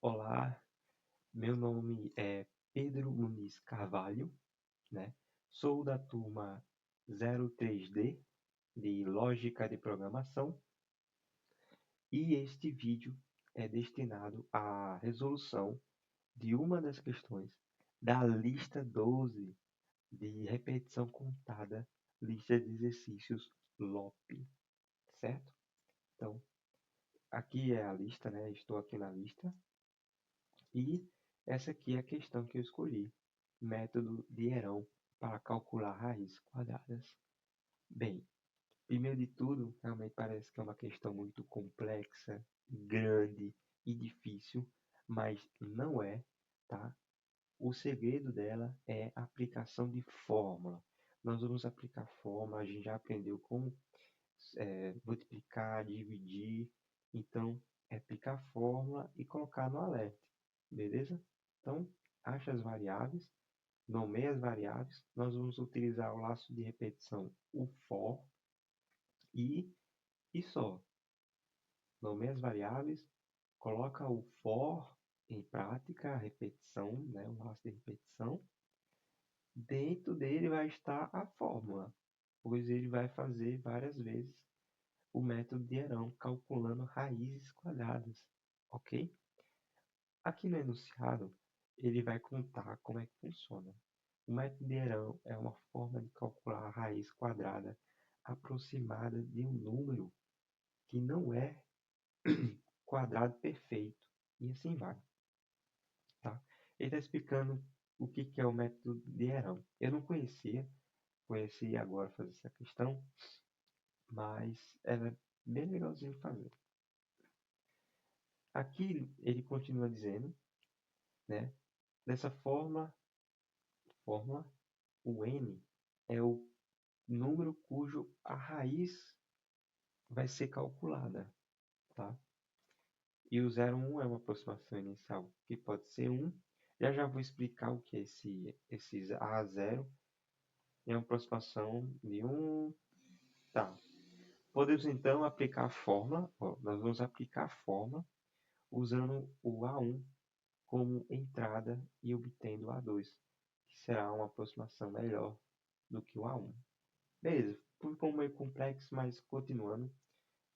Olá, meu nome é Pedro Muniz Carvalho, né? Sou da turma 03D de Lógica de Programação e este vídeo é destinado à resolução de uma das questões da lista 12 de repetição contada, lista de exercícios LOP, certo? Então, aqui é a lista, né? Estou aqui na lista. E essa aqui é a questão que eu escolhi. Método de Herão para calcular raízes quadradas. Bem, primeiro de tudo, realmente parece que é uma questão muito complexa, grande e difícil, mas não é, tá? O segredo dela é a aplicação de fórmula. Nós vamos aplicar fórmula, a gente já aprendeu como multiplicar, dividir. Então, é aplicar fórmula e colocar no alerta, beleza? Então, acha as variáveis, nomeia as variáveis. Nós vamos utilizar o laço de repetição, o for, e só. Nomeia as variáveis, coloca o for em prática, a repetição, né, o laço de repetição. Dentro dele vai estar a fórmula, pois ele vai fazer várias vezes o método de Herão, calculando raízes quadradas, ok? Aqui no enunciado, ele vai contar como é que funciona. O método de Herão é uma forma de calcular a raiz quadrada aproximada de um número que não é quadrado perfeito, e assim vai, tá? Ele está explicando o que é o método de Herão. Eu não conhecia, conheci agora fazer essa questão, mas ela é bem legalzinho de fazer. Aqui ele continua dizendo, né? Dessa forma, o n é o número cujo a raiz vai ser calculada, tá? E o 0,1 é uma aproximação inicial que pode ser 1. Já vou explicar o que é esse A0. É uma aproximação de 1. Tá. Podemos então aplicar a fórmula. Ó, nós vamos aplicar a fórmula usando o A1 como entrada e obtendo o A2, que será uma aproximação melhor do que o A1. Beleza, ficou meio complexo, mas continuando.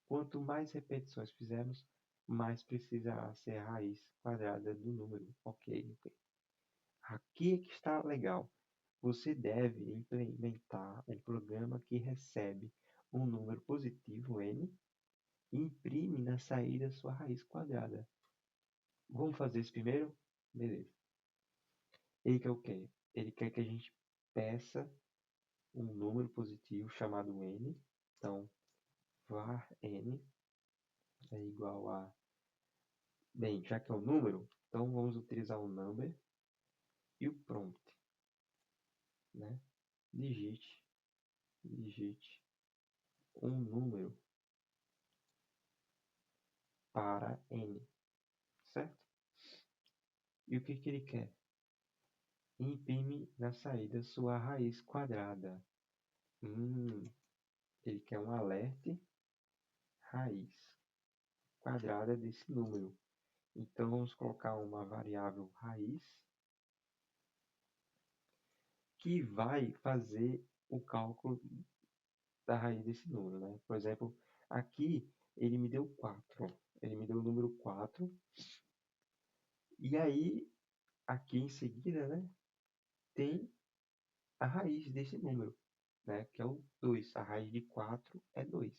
Quanto mais repetições fizermos, mais precisará ser a raiz quadrada do número. Ok. Aqui é que está legal. Você deve implementar um programa que recebe um número positivo n e imprime na saída sua raiz quadrada. Vamos fazer isso primeiro? Beleza. Ele quer o quê? Ele quer que a gente peça um número positivo chamado n. Então, var n é igual a... Bem, já que é um número, então vamos utilizar o number e o prompt, né? Digite um número para n, certo? E o que ele quer? Imprime na saída sua raiz quadrada. Ele quer um alerte raiz quadrada desse número. Então, vamos colocar uma variável raiz que vai fazer o cálculo da raiz desse número, né? Por exemplo, aqui ele me deu 4. Ele me deu o número 4. E aí, aqui em seguida, né, tem a raiz desse número, né, que é o 2. A raiz de 4 é 2.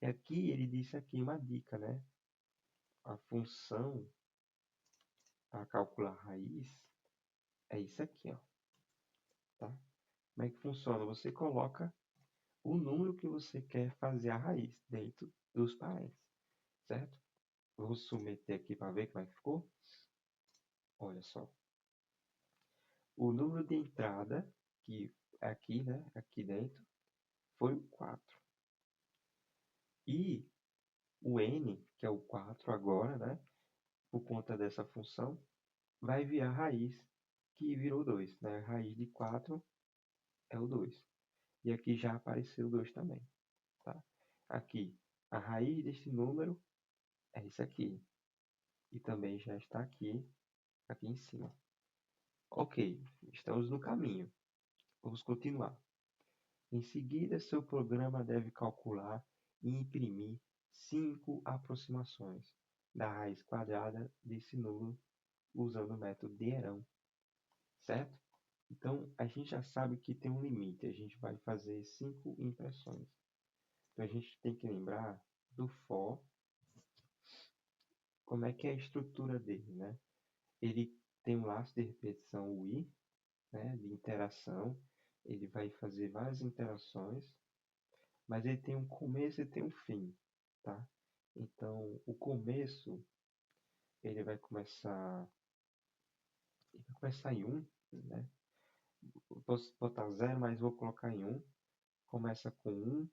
E aqui ele disse aqui uma dica, né? A função para calcular a raiz é isso aqui, ó. Tá? Como é que funciona? Você coloca o número que você quer fazer a raiz dentro dos parênteses, certo? Vou submeter aqui para ver como é que ficou. Olha só. O número de entrada, que é aqui, né? Aqui dentro, foi o 4. E o n, que é o 4 agora, né? Por conta dessa função, vai virar a raiz, que virou 2, né? A raiz de 4 é o 2. E aqui já apareceu o 2 também, tá? Aqui, a raiz desse número é isso aqui. que também já está aqui em cima. Ok, estamos no caminho. Vamos continuar. Em seguida, seu programa deve calcular e imprimir 5 aproximações da raiz quadrada desse número usando o método de Herão, certo? Então, a gente já sabe que tem um limite, a gente vai fazer 5 impressões. Então, a gente tem que lembrar do for, como é que é a estrutura dele, né? Ele tem um laço de repetição, o i, né, de interação, ele vai fazer várias interações, mas ele tem um começo e tem um fim, tá? Então, o começo, ele vai começar em 1, né? Posso botar 0, mas vou colocar em 1. Começa com 1,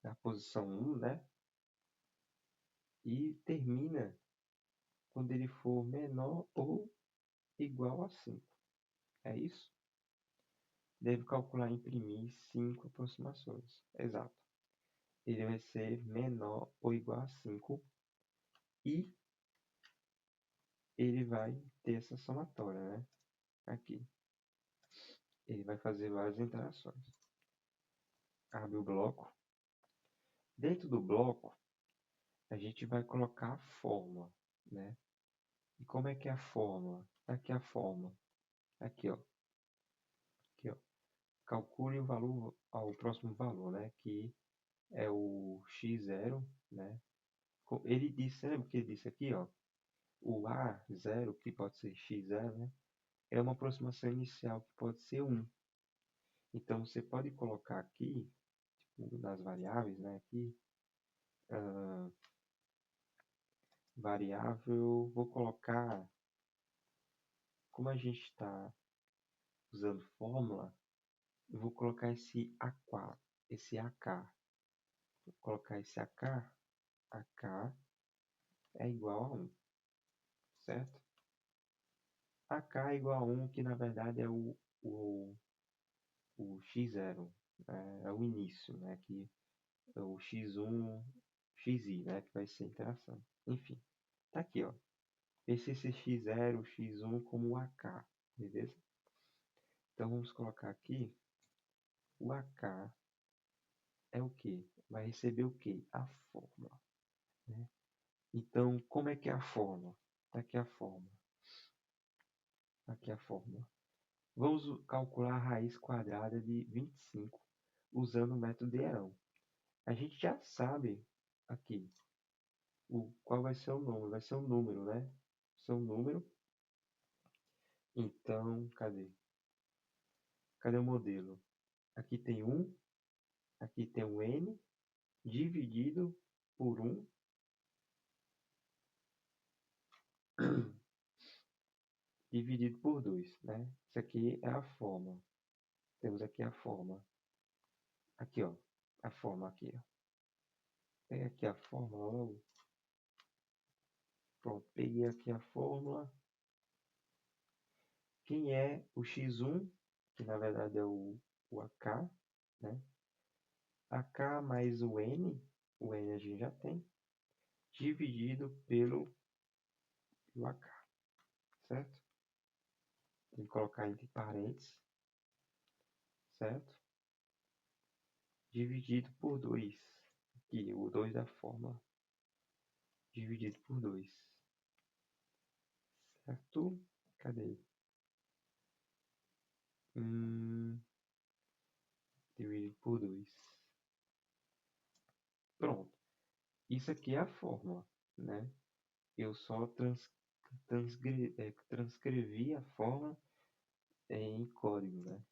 na posição 1, né? E termina quando ele for menor ou igual a 5. É isso? Deve calcular e imprimir 5 aproximações. Exato. Ele vai ser menor ou igual a 5 e ele vai ter essa somatória, né? Aqui. Ele vai fazer várias interações. Abre o bloco. Dentro do bloco, a gente vai colocar a fórmula, né? E como é que é a fórmula? Aqui é a fórmula. Aqui, ó. Aqui, ó. Calcule o valor, o próximo valor, né? Que é o x0, né? Ele disse, lembra que ele disse aqui, ó? O A0, que pode ser x0, né? É uma aproximação inicial que pode ser 1. Então, você pode colocar aqui, tipo, nas variáveis, né? Aqui, variável, vou colocar, como a gente está usando fórmula, eu vou colocar esse AK, esse AK. Vou colocar esse AK é igual a 1, certo? AK é igual a 1, que na verdade é o x0, é o início, né? Que é o x1, xi, né? Que vai ser a interação. Enfim, tá aqui, ó. Esse x0, x1 como AK, beleza? Então vamos colocar aqui o AK é o que? Vai receber o que? A fórmula, né? Então, como é que é a fórmula? Tá aqui a fórmula. Aqui a fórmula. Vamos calcular a raiz quadrada de 25 usando o método de Herão. A gente já sabe aqui qual vai ser o número. Vai ser um número, né? Vai ser um número. Então, cadê? Cadê o modelo? Aqui tem 1, aqui tem um n, dividido por 1, dividido por 2, né? Isso aqui é a fórmula. Temos aqui a fórmula. Aqui, ó. A fórmula aqui, ó. Pega aqui a fórmula logo. Pronto, peguei aqui a fórmula. Quem é o x1, que na verdade é o AK, né? AK mais o n a gente já tem, dividido pelo AK, certo? Tem que colocar entre parênteses, certo? Dividido por 2. Aqui, o 2 da fórmula. Dividido por 2. Certo? Cadê? Dividido por 2. Pronto. Isso aqui é a fórmula, né? Eu só transcrevi a fórmula em código, né?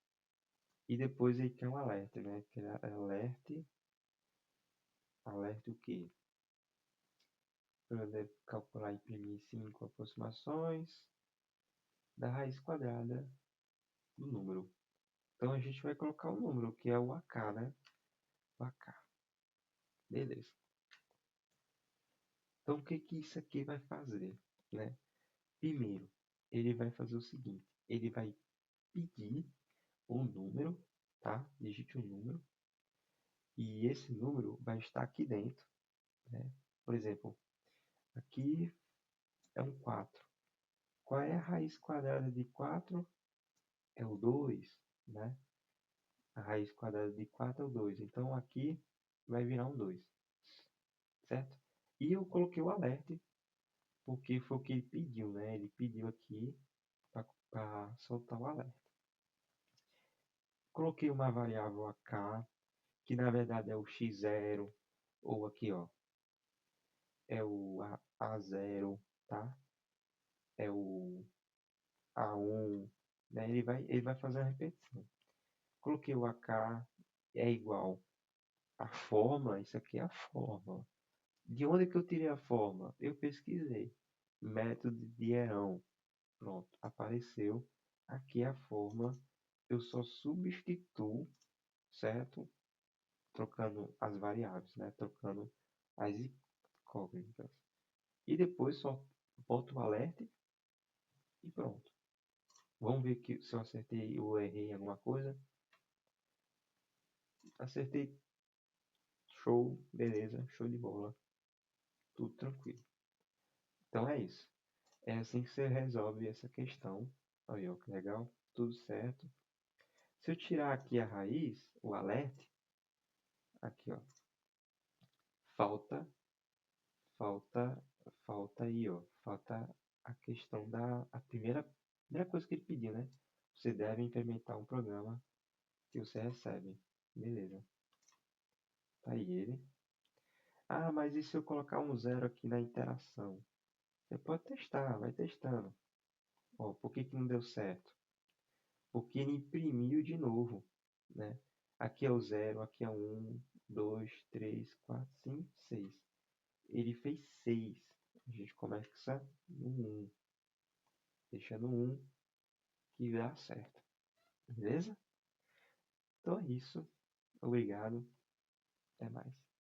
E depois aí tem um alerta, né? Que é alerte o quê? Deve calcular e imprimir 5 aproximações da raiz quadrada do número. Então a gente vai colocar o número, que é o AK, né? O AK. Beleza. Então o que que isso aqui vai fazer, né? Primeiro, ele vai fazer o seguinte, ele vai pedir um número, tá? Digite um número. E esse número vai estar aqui dentro, né? Por exemplo, aqui é um 4. Qual é a raiz quadrada de 4? É o 2, né? A raiz quadrada de 4 é o 2. Então aqui vai virar um 2, certo? E eu coloquei o alerte, porque foi o que ele pediu, né? Ele pediu aqui para soltar o alerta. Coloquei uma variável AK, que na verdade é o x0, ou aqui, ó, é o A0, tá? É o A1, né? Ele vai fazer a repetição. Coloquei o AK, é igual a fórmula, isso aqui é a fórmula. De onde que eu tirei a fórmula? Eu pesquisei. Método de Herão. Pronto, apareceu. Aqui é a fórmula. Eu só substituo, certo? Trocando as variáveis, né? Trocando as incógnitas. E depois só boto o alerta e pronto. Vamos ver que, se eu acertei ou errei em alguma coisa. Acertei. Show, beleza, show de bola. Tudo tranquilo. Então é isso. É assim que você resolve essa questão. Aí, ó, que legal. Tudo certo. Se eu tirar aqui a raiz, o alerta, aqui, ó, falta, falta, falta aí, ó, falta a questão a primeira coisa que ele pediu, né? Você deve implementar um programa que você recebe. Beleza. Tá aí ele. Ah, mas e se eu colocar um zero aqui na interação? Você pode testar, vai testando. Ó, por que que não deu certo? Porque ele imprimiu de novo, né? Aqui é o zero, aqui é um, 2, 3, 4, 5, 6. Ele fez 6. A gente começa no um, deixa no um que dá certo. Beleza? Então é isso. Obrigado. Até mais.